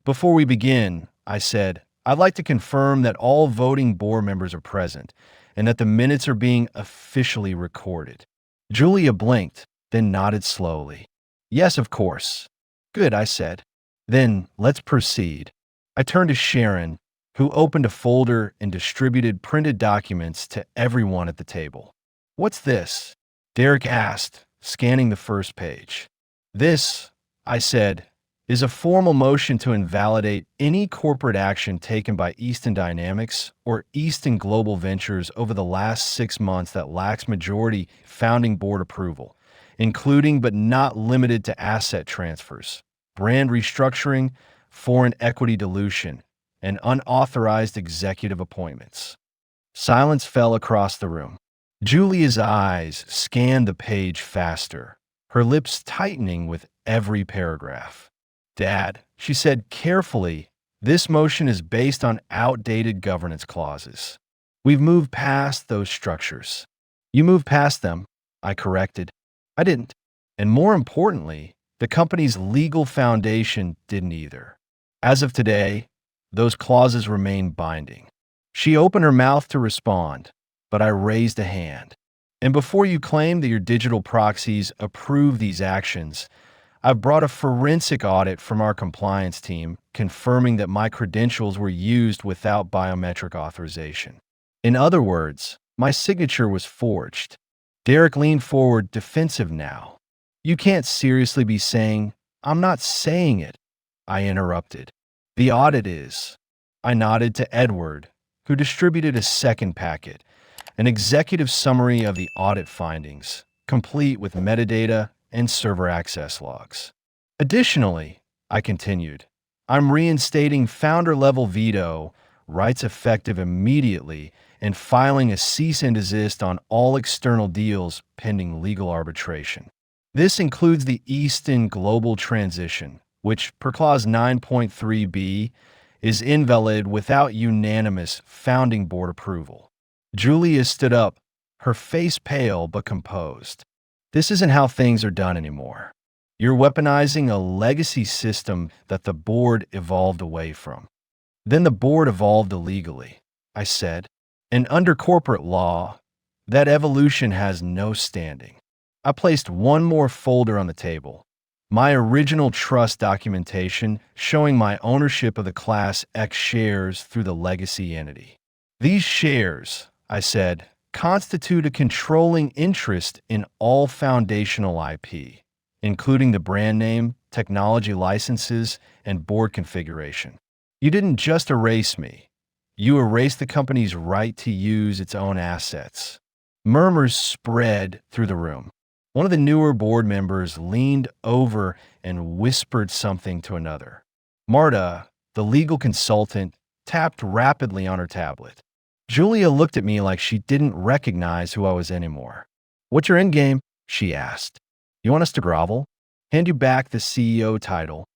A: Before we begin, I said, I'd like to confirm that all voting board members are present and that the minutes are being officially recorded. Julia blinked, then nodded slowly. Yes, of course. Good, I said. Then let's proceed. I turned to Sharon, who opened a folder and distributed printed documents to everyone at the table. What's this? Derek asked, scanning the first page. This, I said, is a formal motion to invalidate any corporate action taken by Easton Dynamics or Easton Global Ventures over the last 6 months that lacks majority founding board approval, including but not limited to asset transfers, brand restructuring, foreign equity dilution, and unauthorized executive appointments. Silence fell across the room. Julia's eyes scanned the page faster, her lips tightening with every paragraph. Dad, she said carefully, this motion is based on outdated governance clauses. We've moved past those structures. You moved past them, I corrected. I didn't. And more importantly, the company's legal foundation didn't either. As of today, those clauses remain binding. She opened her mouth to respond, but I raised a hand. And before you claim that your digital proxies approve these actions, I've brought a forensic audit from our compliance team confirming that my credentials were used without biometric authorization. In other words, my signature was forged. Derek leaned forward, defensive now. You can't seriously be saying, I'm not saying it. I interrupted. The audit is. I nodded to Edward, who distributed a second packet, an executive summary of the audit findings, complete with metadata and server access logs. Additionally, I continued, I'm reinstating founder-level veto, rights effective immediately, and filing a cease and desist on all external deals pending legal arbitration. This includes the Easton Global Transition, which, per Clause 9.3b, is invalid without unanimous founding board approval. Julia stood up, her face pale but composed. This isn't how things are done anymore. You're weaponizing a legacy system that the board evolved away from. Then the board evolved illegally, I said. And under corporate law, that evolution has no standing. I placed one more folder on the table. My original trust documentation showing my ownership of the Class X shares through the legacy entity. These shares, I said, constitute a controlling interest in all foundational IP, including the brand name, technology licenses, and board configuration. You didn't just erase me. You erased the company's right to use its own assets. Murmurs spread through the room. One of the newer board members leaned over and whispered something to another. Marta, the legal consultant, tapped rapidly on her tablet. Julia looked at me like she didn't recognize who I was anymore. "What's your endgame?" she asked. "You want us to grovel? Hand you back the CEO title?"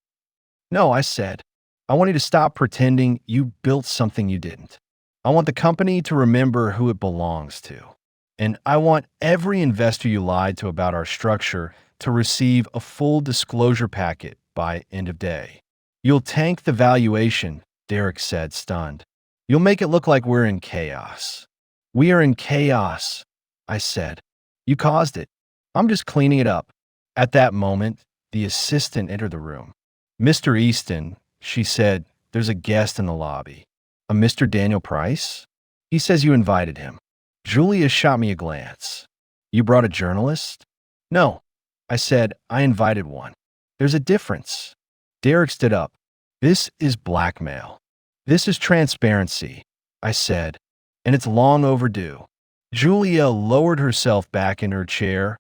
A: "No," I said. "I want you to stop pretending you built something you didn't. I want the company to remember who it belongs to. And I want every investor you lied to about our structure to receive a full disclosure packet by end of day." "You'll tank the valuation," Derek said, stunned. "You'll make it look like we're in chaos." "We are in chaos," I said. "You caused it. I'm just cleaning it up." At that moment, the assistant entered the room. "Mr. Easton," she said, "there's a guest in the lobby." "A Mr. Daniel Price? He says you invited him." Julia shot me a glance. "You brought a journalist?" "No," I said. "I invited one." "There's a difference." Derek stood up. "This is blackmail. This is transparency," I said, "and it's long overdue." Julia lowered herself back in her chair,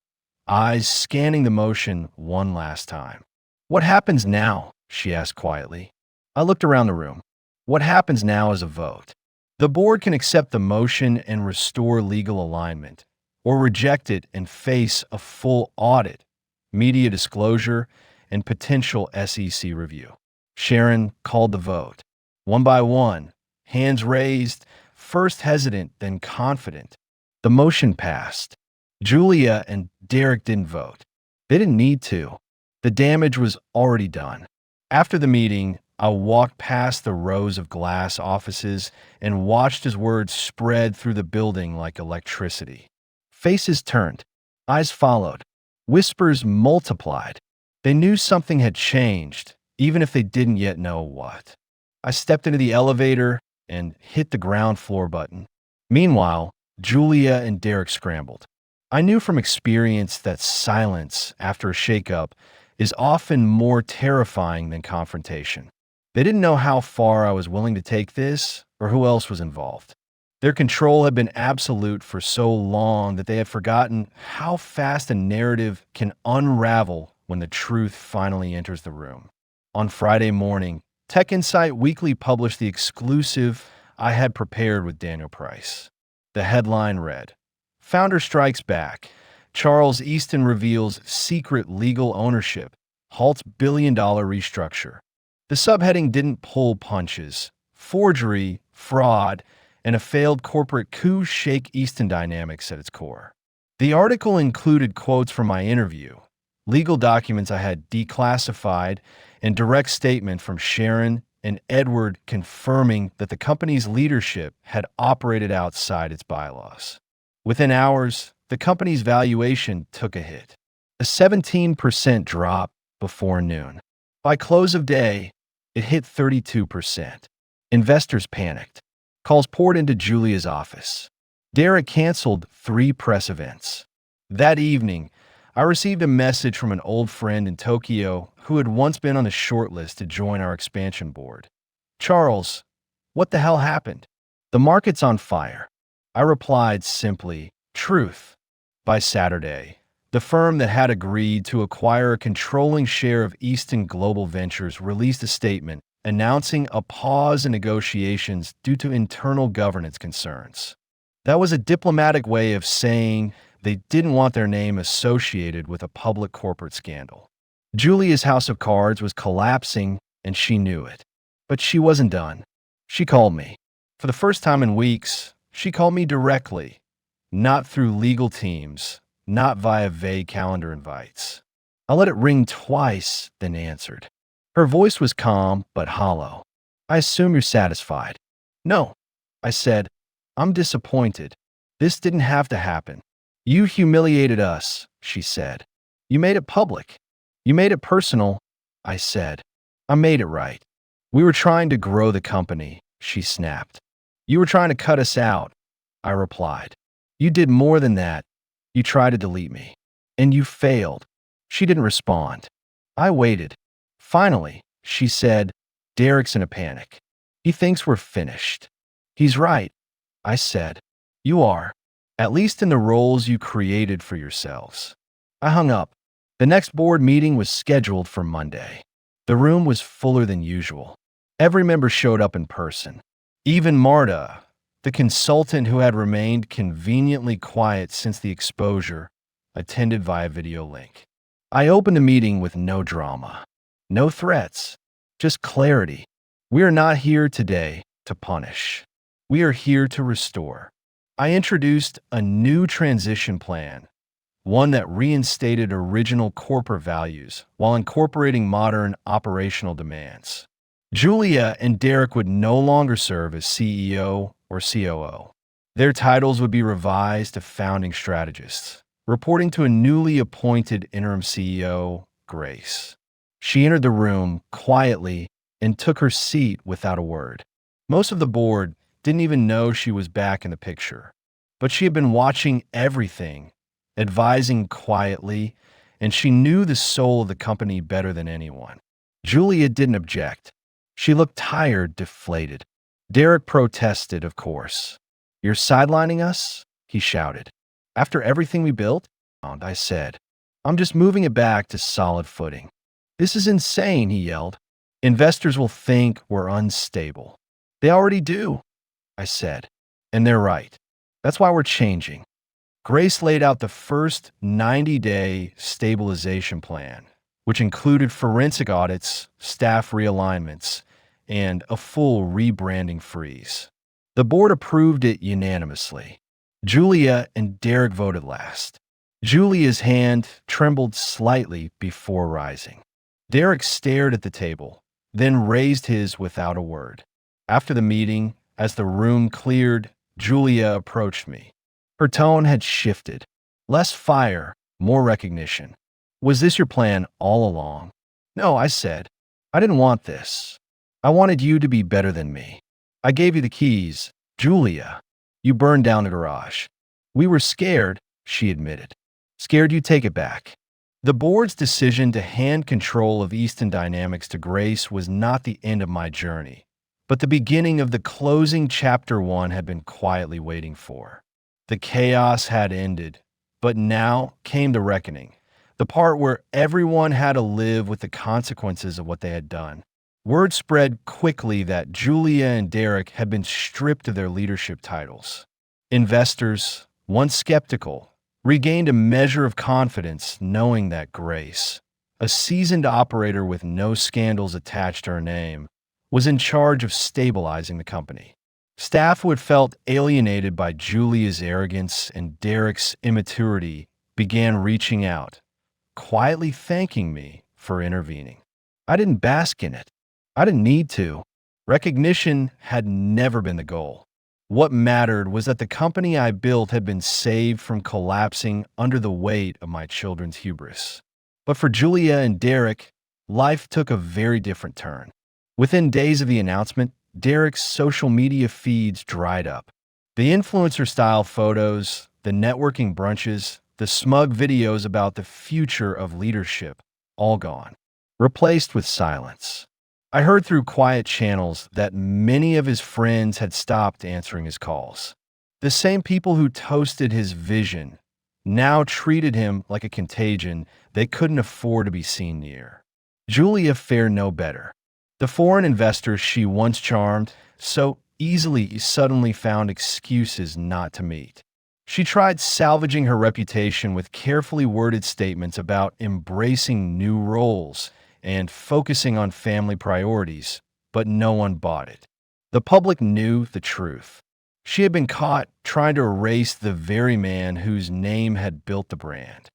A: eyes scanning the motion one last time. "What happens now?" she asked quietly. I looked around the room. "What happens now is a vote. The board can accept the motion and restore legal alignment, or reject it and face a full audit, media disclosure, and potential SEC review." Sharon called the vote. One by one, hands raised, first hesitant, then confident. The motion passed. Julia and Derek didn't vote. They didn't need to. The damage was already done. After the meeting, I walked past the rows of glass offices and watched as words spread through the building like electricity. Faces turned. Eyes followed. Whispers multiplied. They knew something had changed, even if they didn't yet know what. I stepped into the elevator and hit the ground floor button. Meanwhile, Julia and Derek scrambled. I knew from experience that silence after a shakeup is often more terrifying than confrontation. They didn't know how far I was willing to take this or who else was involved. Their control had been absolute for so long that they had forgotten how fast a narrative can unravel when the truth finally enters the room. On Friday morning, Tech Insight Weekly published the exclusive I had prepared with Daniel Price. The headline read, "Founder Strikes Back. Charles Easton reveals secret legal ownership, halts billion-dollar restructure." The subheading didn't pull punches. Forgery, fraud, and a failed corporate coup shake Easton dynamics at its core. The article included quotes from my interview, legal documents I had declassified, and direct statement from Sharon and Edward confirming that the company's leadership had operated outside its bylaws. Within hours, the company's valuation took a hit, a 17% drop before noon. By close of day, it hit 32%. Investors panicked. Calls poured into Julia's office. Derek canceled 3 press events. That evening, I received a message from an old friend in Tokyo who had once been on the shortlist to join our expansion board. "Charles, what the hell happened? The market's on fire." I replied simply, "Truth." By Saturday, the firm that had agreed to acquire a controlling share of Easton Global Ventures released a statement announcing a pause in negotiations due to internal governance concerns. That was a diplomatic way of saying they didn't want their name associated with a public corporate scandal. Julia's house of cards was collapsing, and she knew it. But she wasn't done. She called me. For the first time in weeks, she called me directly, not through legal teams, not via vague calendar invites. I let it ring twice, then answered. Her voice was calm but hollow. "I assume you're satisfied." "No," I said. I'm disappointed. This didn't have to happen. You humiliated us, she said. You made it public. You made it personal, I said. I made it right. We were trying to grow the company, she snapped. You were trying to cut us out, I replied. You did more than that. You tried to delete me. And you failed. She didn't respond. I waited. Finally, she said, Derek's in a panic. He thinks we're finished. He's right, I said. You are, at least in the roles you created for yourselves. I hung up. The next board meeting was scheduled for Monday. The room was fuller than usual. Every member showed up in person. Even Marta, the consultant who had remained conveniently quiet since the exposure, attended via video link. I opened the meeting with no drama, no threats, just clarity. We are not here today to punish. We are here to restore. I introduced a new transition plan, one that reinstated original corporate values while incorporating modern operational demands. Julia and Derek would no longer serve as CEO or COO. Their titles would be revised to founding strategists, reporting to a newly appointed interim CEO, Grace. She entered the room quietly and took her seat without a word. Most of the board didn't even know she was back in the picture, but she had been watching everything, advising quietly, and she knew the soul of the company better than anyone. Julia didn't object. She looked tired, deflated. Derek protested, of course. You're sidelining us? He shouted. After everything we built? I said. I'm just moving it back to solid footing. This is insane, he yelled. Investors will think we're unstable. They already do, I said. And they're right. That's why we're changing. Grace laid out the first 90-day stabilization plan, which included forensic audits, staff realignments, and a full rebranding freeze. The board approved it unanimously. Julia and Derek voted last. Julia's hand trembled slightly before rising. Derek stared at the table, then raised his without a word. After the meeting, as the room cleared, Julia approached me. Her tone had shifted. Less fire, more recognition. Was this your plan all along? No, I said. I didn't want this. I wanted you to be better than me. I gave you the keys. Julia, you burned down the garage. We were scared, she admitted. Scared you'd take it back. The board's decision to hand control of Easton Dynamics to Grace was not the end of my journey, but the beginning of the closing chapter 1 had been quietly waiting for. The chaos had ended, but now came the reckoning, the part where everyone had to live with the consequences of what they had done. Word spread quickly that Julia and Derek had been stripped of their leadership titles. Investors, once skeptical, regained a measure of confidence knowing that Grace, a seasoned operator with no scandals attached to her name, was in charge of stabilizing the company. Staff who had felt alienated by Julia's arrogance and Derek's immaturity began reaching out, quietly thanking me for intervening. I didn't bask in it. I didn't need to. Recognition had never been the goal. What mattered was that the company I built had been saved from collapsing under the weight of my children's hubris. But for Julia and Derek, life took a very different turn. Within days of the announcement, Derek's social media feeds dried up. The influencer-style photos, the networking brunches, the smug videos about the future of leadership, all gone, replaced with silence. I heard through quiet channels that many of his friends had stopped answering his calls. The same people who toasted his vision now treated him like a contagion they couldn't afford to be seen near. Julia fared no better. The foreign investors she once charmed so easily suddenly found excuses not to meet. She tried salvaging her reputation with carefully worded statements about embracing new roles and focusing on family priorities, but no one bought it. The public knew the truth. She had been caught trying to erase the very man whose name had built the brand.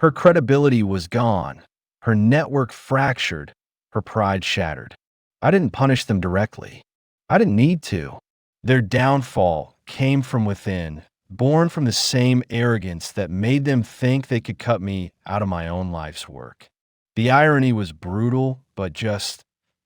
A: Her credibility was gone, her network fractured, her pride shattered. I didn't punish them directly. I didn't need to. Their downfall came from within, born from the same arrogance that made them think they could cut me out of my own life's work. The irony was brutal, but just,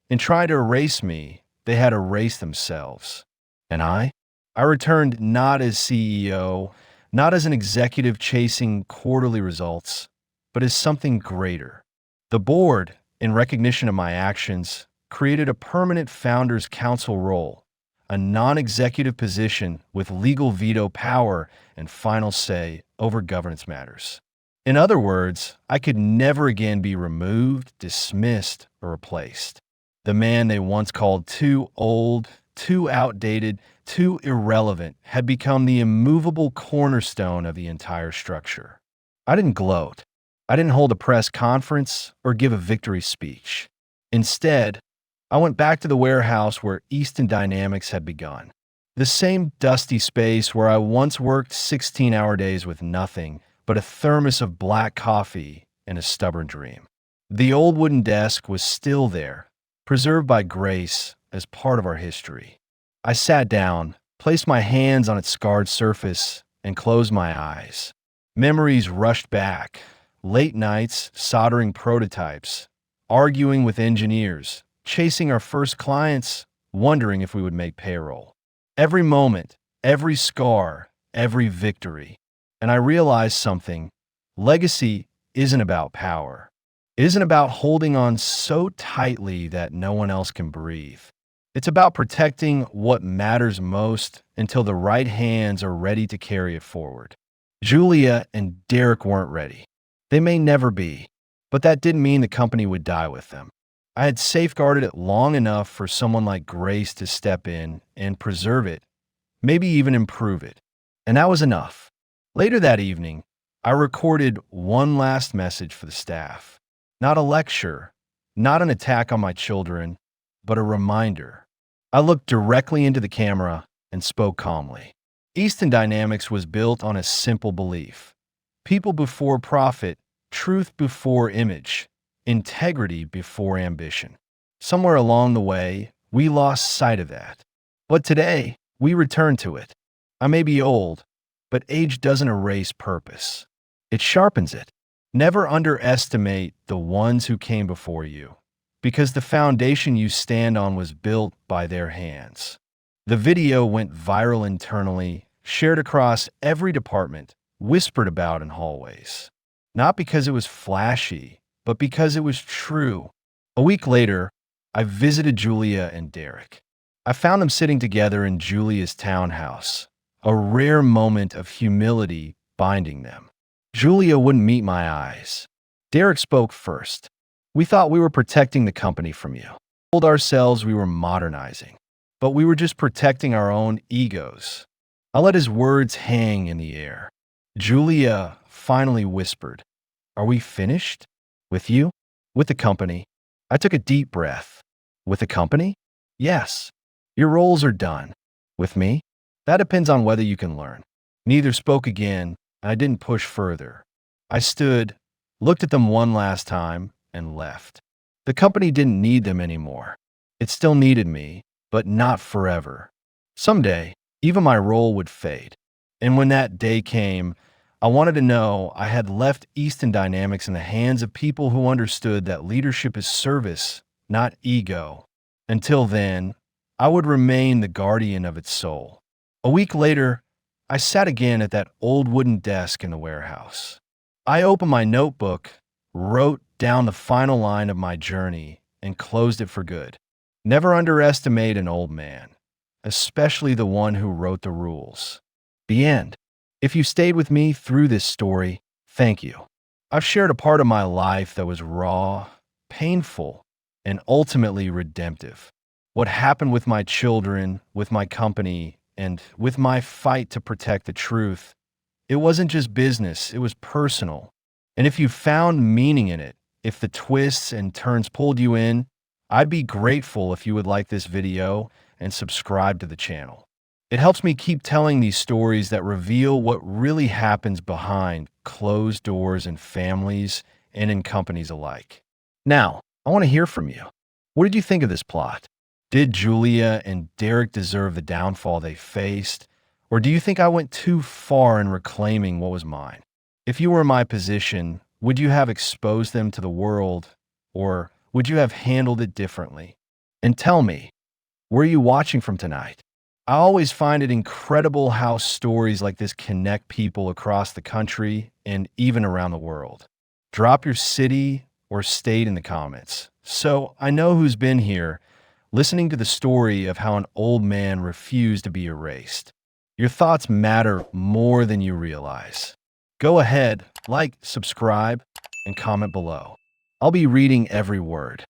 A: in trying to erase me, they had erased themselves. And I returned not as CEO, not as an executive chasing quarterly results, but as something greater. The board, in recognition of my actions, created a permanent founders council role, a non-executive position with legal veto power and final say over governance matters. In other words, I could never again be removed, dismissed, or replaced. The man they once called too old, too outdated, too irrelevant had become the immovable cornerstone of the entire structure. I didn't gloat. I didn't hold a press conference or give a victory speech. Instead, I went back to the warehouse where Easton Dynamics had begun. The same dusty space where I once worked 16-hour days with nothing but a thermos of black coffee and a stubborn dream. The old wooden desk was still there, preserved by grace as part of our history. I sat down, placed my hands on its scarred surface, and closed my eyes. Memories rushed back. Late nights soldering prototypes, arguing with engineers, chasing our first clients, wondering if we would make payroll. Every moment, every scar, every victory. And I realized something. Legacy isn't about power. It isn't about holding on so tightly that no one else can breathe. It's about protecting what matters most until the right hands are ready to carry it forward. Julia and Derek weren't ready. They may never be, but that didn't mean the company would die with them. I had safeguarded it long enough for someone like Grace to step in and preserve it, maybe even improve it. And that was enough. Later that evening, I recorded one last message for the staff. Not a lecture, not an attack on my children, but a reminder. I looked directly into the camera and spoke calmly. Easton Dynamics was built on a simple belief. People before profit, truth before image, integrity before ambition. Somewhere along the way, we lost sight of that. But today, we return to it. I may be old, but age doesn't erase purpose. It sharpens it. Never underestimate the ones who came before you, because the foundation you stand on was built by their hands. The video went viral internally, shared across every department, whispered about in hallways. Not because it was flashy, but because it was true. A week later, I visited Julia and Derek. I found them sitting together in Julia's townhouse, a rare moment of humility binding them. Julia wouldn't meet my eyes. Derek spoke first. We thought we were protecting the company from you. We told ourselves we were modernizing, but we were just protecting our own egos. I let his words hang in the air. Julia finally whispered, "Are we finished? With you? With the company?" I took a deep breath. With the company? Yes. Your roles are done. With me? That depends on whether you can learn. Neither spoke again, and I didn't push further. I stood, looked at them one last time, and left. The company didn't need them anymore. It still needed me, but not forever. Someday, even my role would fade. And when that day came, I wanted to know I had left Easton Dynamics in the hands of people who understood that leadership is service, not ego. Until then, I would remain the guardian of its soul. A week later, I sat again at that old wooden desk in the warehouse. I opened my notebook, wrote down the final line of my journey, and closed it for good. Never underestimate an old man, especially the one who wrote the rules. The end. If you stayed with me through this story, thank you. I've shared a part of my life that was raw, painful, and ultimately redemptive. What happened with my children, with my company, and with my fight to protect the truth, it wasn't just business, it was personal. And if you found meaning in it, if the twists and turns pulled you in, I'd be grateful if you would like this video and subscribe to the channel. It helps me keep telling these stories that reveal what really happens behind closed doors in families and in companies alike. Now, I want to hear from you. What did you think of this plot? Did Julia and Derek deserve the downfall they faced? Or do you think I went too far in reclaiming what was mine? If you were in my position, would you have exposed them to the world, or would you have handled it differently? And tell me, where are you watching from tonight? I always find it incredible how stories like this connect people across the country and even around the world. Drop your city or state in the comments so I know who's been here listening to the story of how an old man refused to be erased. Your thoughts matter more than you realize. Go ahead, like, subscribe, and comment below. I'll be reading every word.